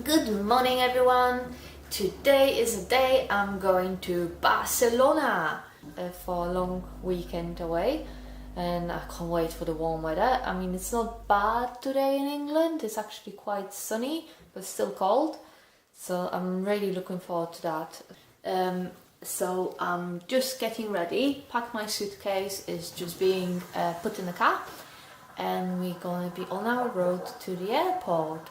Good morning everyone! Today is the day I'm going to Barcelona for a long weekend away, and I can't wait for the warm weather. I mean, it's not bad today in England, it's actually quite sunny but still cold, so I'm really looking forward to that. So I'm just getting ready. Pack my suitcase is just being put in the car, and we're gonna be on our road to the airport.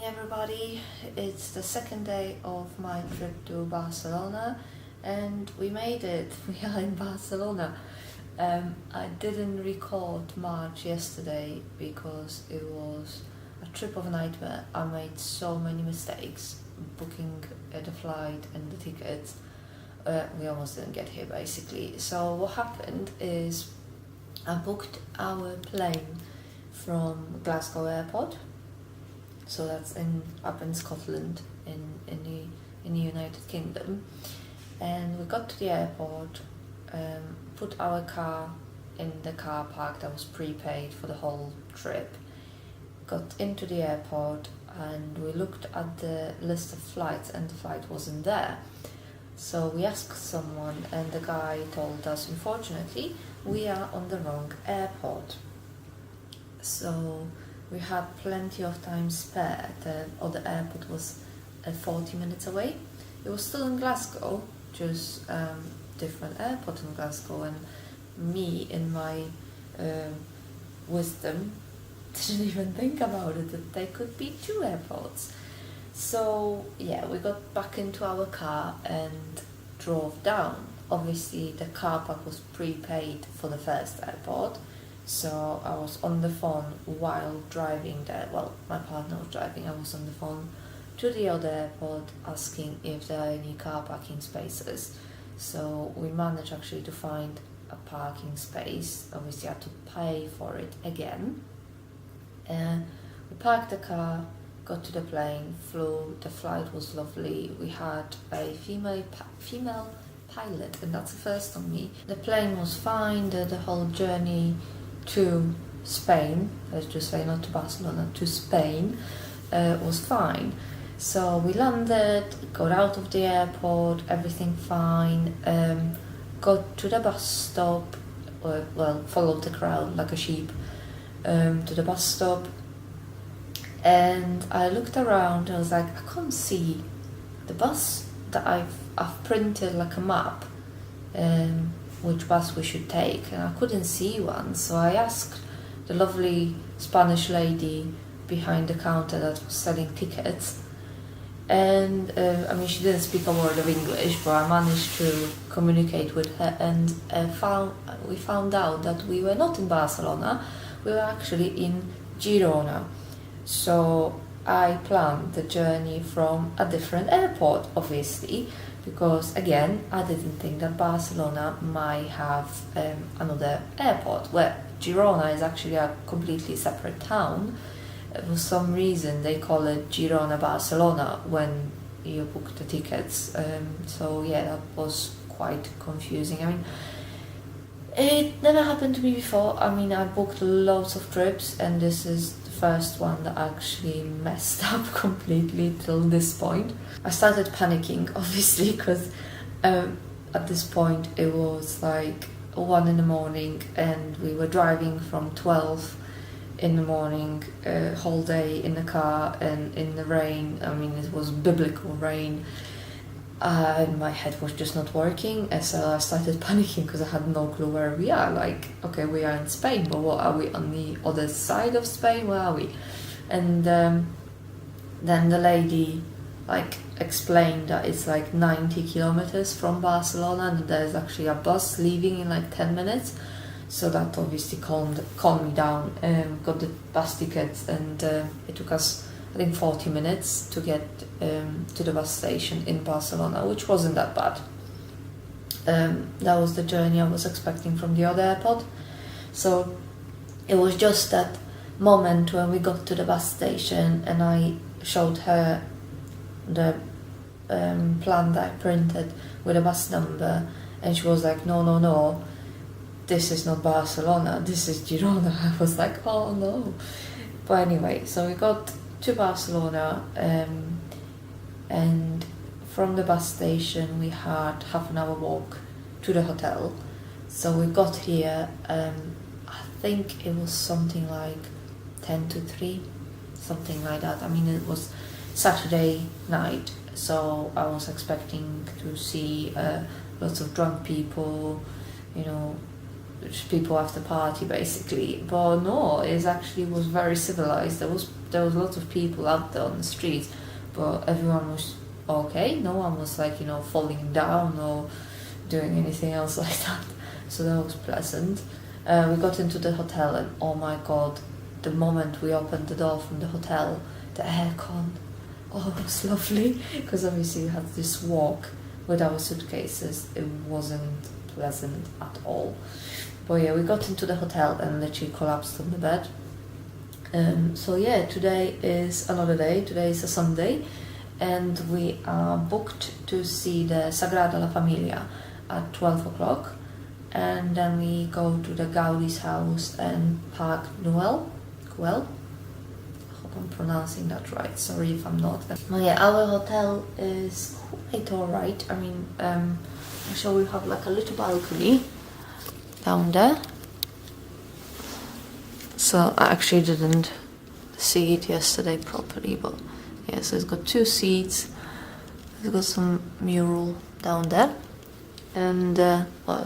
Everybody, it's the second day of my trip to Barcelona and we made it. We are in Barcelona. I didn't record March yesterday because it was a trip of a nightmare. I made so many mistakes booking the flight and the tickets. We almost didn't get here basically. So what happened is I booked our plane from Glasgow airport. So that's up in Scotland, in the United Kingdom, and we got to the airport, put our car in the car park that was prepaid for the whole trip, got into the airport, and we looked at the list of flights and the flight wasn't there. So we asked someone and the guy told us, unfortunately, we are on the wrong airport. So we had plenty of time spare. The other airport was 40 minutes away. It was still in Glasgow, just different airport in Glasgow, and me, in my wisdom, didn't even think about it, that there could be two airports. So yeah, we got back into our car and drove down. Obviously the car park was prepaid for the first airport, so I was on the phone while driving there. Well, my partner was driving, I was on the phone to the other airport asking if there are any car parking spaces. So we managed actually to find a parking space. Obviously I had to pay for it again. And we parked the car, got to the plane, flew. The flight was lovely. We had a female pilot, and that's the first on me. The plane was fine. The whole journey to Spain, let's just say not to Barcelona, to Spain, was fine. So we landed, got out of the airport, everything fine, got to the bus stop, followed the crowd like a sheep to the bus stop, and I looked around, I was like, I can't see the bus that I've printed like a map, which bus we should take, and I couldn't see one, so I asked the lovely Spanish lady behind the counter that was selling tickets. And she didn't speak a word of English, but I managed to communicate with her, and we found out that we were not in Barcelona, we were actually in Girona. So I planned the journey from a different airport, obviously, because again, I didn't think that Barcelona might have another airport, where Girona is actually a completely separate town. For some reason they call it Girona Barcelona when you book the tickets, so yeah, that was quite confusing. It never happened to me before. I booked loads of trips, and this is the first one that actually messed up completely till this point. I started panicking, obviously, because at this point it was like 1 in the morning, and we were driving from 12 in the morning, whole day in the car and in the rain. It was biblical rain, and my head was just not working, and so I started panicking because I had no clue where we are. Like, okay, we are in Spain, but what are we on the other side of Spain? Where are we? And then the lady explained that it's 90 kilometers from Barcelona, and there's actually a bus leaving in 10 minutes. So that obviously calmed me down. Got the bus tickets, and it took us, I think, 40 minutes to get to the bus station in Barcelona, which wasn't that bad. That was the journey I was expecting from the other airport. So it was just that moment when we got to the bus station, and I showed her the plan that I printed with a bus number, and she was like, no, this is not Barcelona, this is Girona. I was like, oh no. But anyway, so we got to Barcelona, and from the bus station we had half an hour walk to the hotel. So we got here, I think it was something like 10 to 3, something like that. It was Saturday night, so I was expecting to see lots of drunk people, people after party basically, but no, it actually was very civilized. There was lots of people out there on the streets, but everyone was okay. No one was falling down or doing anything else like that, so that was pleasant. We got into the hotel, and oh my god, the moment we opened the door from the hotel, the aircon, it was lovely, because obviously we had this walk with our suitcases. It wasn't pleasant at all. But yeah, we got into the hotel and literally collapsed on the bed. So yeah, today is another day. Today is a Sunday, and we are booked to see the Sagrada Familia at 12 o'clock. And then we go to the Gaudi's house and Park Guell. I hope I'm pronouncing that right. Sorry if I'm not. Well, yeah, our hotel is quite alright. So we have a little balcony down there. So I actually didn't see it yesterday properly, but yeah, so it's got 2 seats, it's got some mural down there, and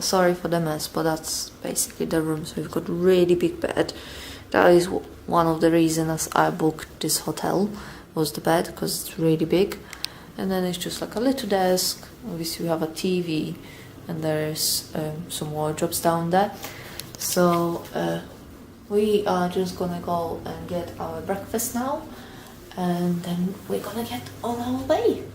sorry for the mess, but that's basically the room. So we've got really big bed. That is one of the reasons I booked this hotel, was the bed, because it's really big. And then it's just a little desk. Obviously we have a TV, and there's some wardrobes down there. So we are just gonna go and get our breakfast now, and then we're gonna get on our way.